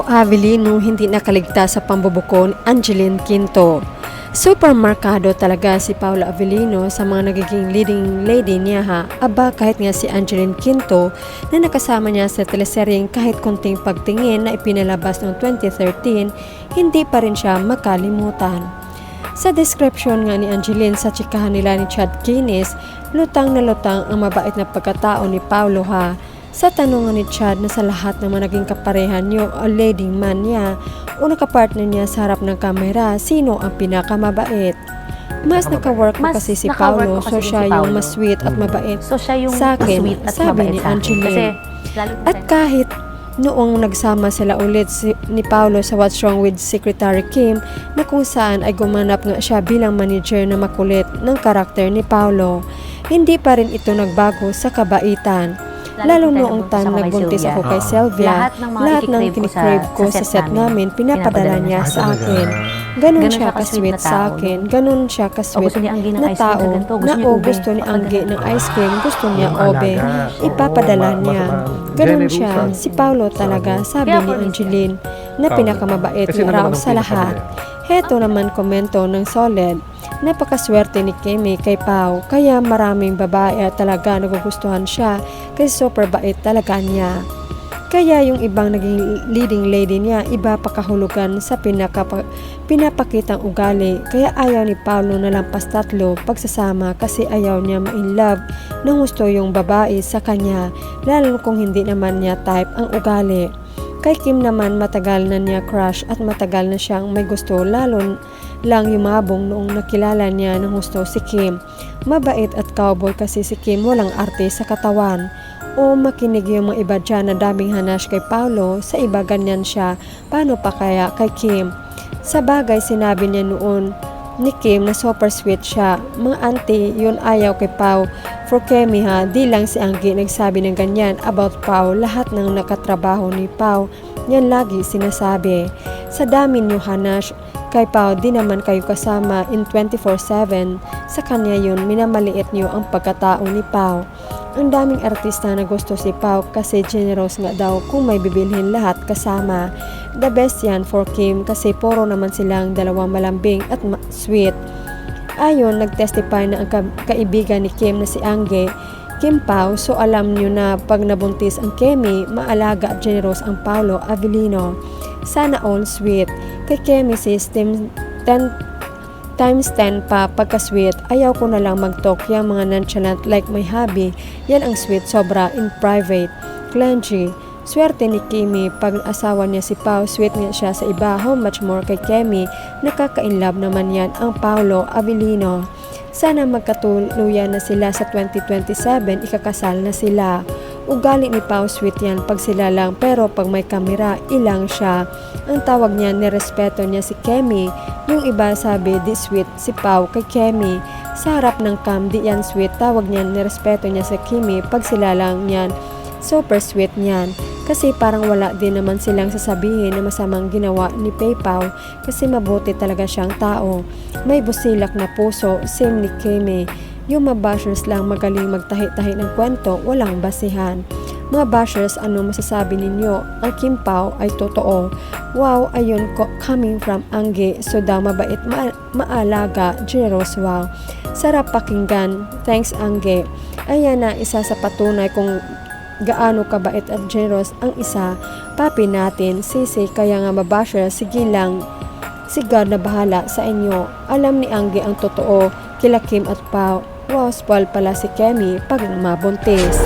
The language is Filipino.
Paulo Avellino hindi nakaligtas sa pambubuko ni Angeline Quinto. Supermarkado talaga si Paulo Avellino sa mga nagiging leading lady niya ha. Aba, kahit nga si Angeline Quinto na nakasama niya sa teleseryeng Kahit Konting Pagtingin na ipinalabas noong 2013, hindi pa rin siya makalimutan. Sa description nga ni Angeline sa tsikahan nila ni Chad Guinness, lutang na lutang ang mabait na pagkatao ni Paulo ha. Sa tanong ni Chad na sa lahat ng mga naging kaparehan niyo o leading man niya o nakapartner niya sa harap ng kamera, sino ang pinakamabait? Mas naka-work ko kasi si Paulo, so siya yung mas sweet at mabait sa akin, sabi ni Angeline. At kahit noong nagsama sila ulit ni Paulo sa What's Wrong with Secretary Kim na kung saan ay gumanap nga siya bilang manager na makulit ng karakter ni Paulo, hindi pa rin ito nagbago sa kabaitan. Lalo noong time nagbuntis ako kay Sylvia, lahat ng kinikrave ko sa set namin, pinapadala niya sa akin. Ganon siya ka-sweet sa akin, ganon siya ka-sweet na tao na gusto ni Angge ng ice cream, gusto niya obe, ipapadala niya. Ganon siya, si Paulo talaga, sabi ni Angeline, na pinakamabait niya raw sa lahat. Heto naman komento ng Solid. Napakaswerte ni Kimi kay Pau, kaya maraming babae talaga nagugustuhan siya kasi super bait talaga niya. Kaya yung ibang naging leading lady niya, iba pakahulugan sa pinapakitang ugali. Kaya ayaw ni Paulo na lampas 3 pagsasama kasi ayaw niya ma-in love ng gusto yung babae sa kanya, lalo kung hindi naman niya type ang ugali. Kay Kim naman matagal na niya crush at matagal na siyang may gusto, lalo lang yumabong noong nakilala niya ng gusto si Kim. Mabait at cowboy kasi si Kim, walang arte sa katawan. O makinig yung mga iba dyan na daming hanash kay Paulo, sa iba ganyan siya, paano pa kaya kay Kim? Sa bagay sinabi niya noon ni Kim na super sweet siya. Mga auntie, yun ayaw kay Pau. For Kemi ha, di lang si Anggi nagsabi ng ganyan about Pau. Lahat ng nakatrabaho ni Pau, yan lagi sinasabi. Sa dami niyo hanash kay Pau, di naman kayo kasama in 24/7. Sa kanya yun, minamaliit niyo ang pagkatao ni Pau. Ang daming artista na gusto si Pau kasi generous nga daw kung may bibilhin lahat kasama. The best yan for Kim kasi puro naman silang dalawang malambing at sweet. Ayon, nagtestify na ang kaibigan ni Kim na si Angge, Kim Pau, so alam nyo na pag nabuntis ang Kemi, maalaga at generous ang Paulo Avellino. Sana all sweet. Kay Kemi sis, 10 times 10 pa pagka-sweet. Ayaw ko na lang mag-talk yung mga nonchalant like my hubby. Yan ang sweet sobra in private. Clengy. Swerte ni Kimi pag asawa niya si Pau, sweet nga siya sa iba. How much more kay Kemi, nakaka-inlove naman yan ang Paulo Avellino. Sana magkatuluyan na sila sa 2027, ikakasal na sila. Ugali ni Pau sweet yan pag sila lang, pero pag may kamera, ilang siya. Ang tawag niya, nirespeto niya si Kemi. Yung iba sabi, di sweet si Pau kay Kemi. Sa harap ng cam, di yan sweet. Tawag niya, nirespeto niya si Kimi pag sila lang yan. Super sweet niyan. Kasi parang wala din naman silang sasabihin na masamang ginawa ni PayPal kasi mabuti talaga siyang tao. May busilak na puso, same ni Kimi. Yung mga bashers lang magaling magtahi-tahi ng kwento, walang basihan. Mga bashers, ano masasabi ninyo? Ang Kim Pao ay totoo. Wow, ayun ko, coming from Angge, so daw mabait, maalaga, generous, wow. Sarap pakinggan, thanks Angge. Ayan na, isa sa patunay kung gaano kabait at generous ang isa, papi natin, sisi, kaya nga mabasher, sige lang, si God na bahala sa inyo. Alam ni Angge ang totoo, kila Kim at Pao. Wow, spoil pala si Kemi pag mabuntis.